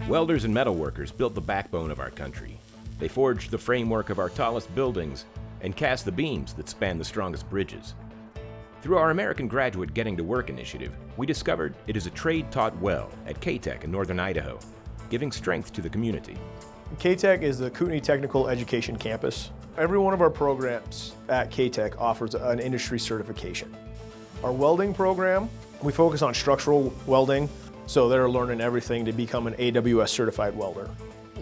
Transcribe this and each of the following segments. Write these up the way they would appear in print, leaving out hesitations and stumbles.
Welders and metalworkers built the backbone of our country. They forged the framework of our tallest buildings and cast the beams that span the strongest bridges. Through our American Graduate Getting to Work initiative, we discovered it is a trade taught well at KTEC in Northern Idaho, giving strength to the community. KTEC is the Kootenai Technical Education Campus. Every one of our programs at KTEC offers an industry certification. Our welding program, we focus on structural welding, so they're learning everything to become an AWS certified welder.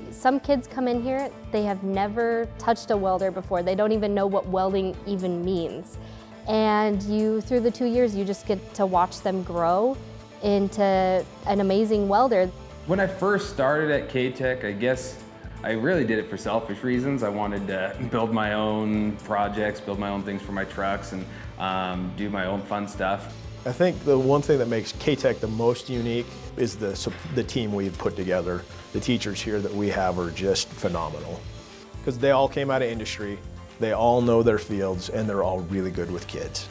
Some kids come in here, they have never touched a welder before. They don't even know what welding even means. And through the 2 years, you just get to watch them grow into an amazing welder. When I first started at KTEC, I guess I really did it for selfish reasons. I wanted to build my own projects, build my own things for my trucks, and do my own fun stuff. I think the one thing that makes KTEC the most unique is the team we've put together. The teachers here that we have are just phenomenal because they all came out of industry, they all know their fields, and they're all really good with kids.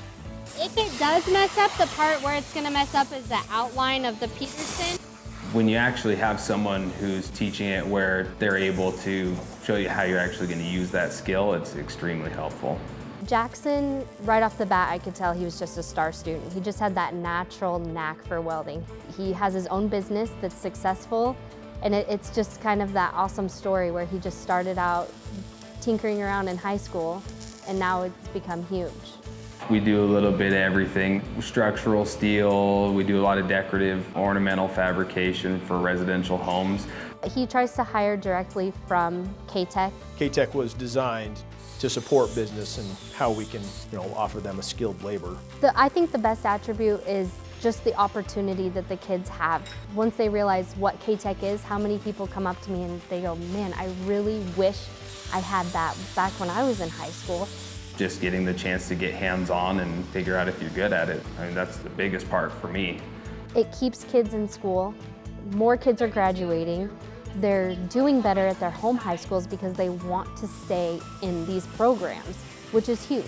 If it does mess up, the part where it's going to mess up is the outline of the Peterson. When you actually have someone who's teaching it where they're able to show you how you're actually going to use that skill, it's extremely helpful. Jackson, right off the bat, I could tell he was just a star student. He just had that natural knack for welding. He has his own business that's successful, and it's just kind of that awesome story where he just started out tinkering around in high school, and now it's become huge. We do a little bit of everything. Structural steel, we do a lot of decorative ornamental fabrication for residential homes. He tries to hire directly from KTEC. KTEC was designed to support business and how we can, offer them a skilled labor. I think the best attribute is just the opportunity that the kids have. Once they realize what KTEC is, how many people come up to me and they go, man, I really wish I had that back when I was in high school. Just getting the chance to get hands-on and figure out if you're good at it. I mean, that's the biggest part for me. It keeps kids in school. More kids are graduating. They're doing better at their home high schools because they want to stay in these programs, which is huge.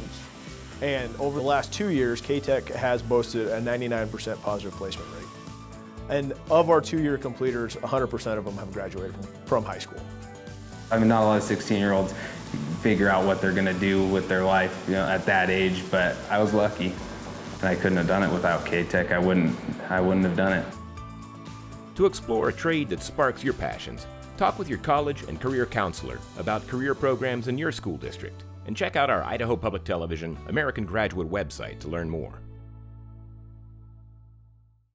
And over the last 2 years, KTEC has boasted a 99% positive placement rate. And of our 2-year completers, 100% of them have graduated from high school. I mean, not a lot of 16-year-olds figure out what they're gonna do with their life, at that age, but I was lucky. And I couldn't have done it without KTEC. I wouldn't have done it. To explore a trade that sparks your passions, talk with your college and career counselor about career programs in your school district, and check out our Idaho Public Television American Graduate website to learn more.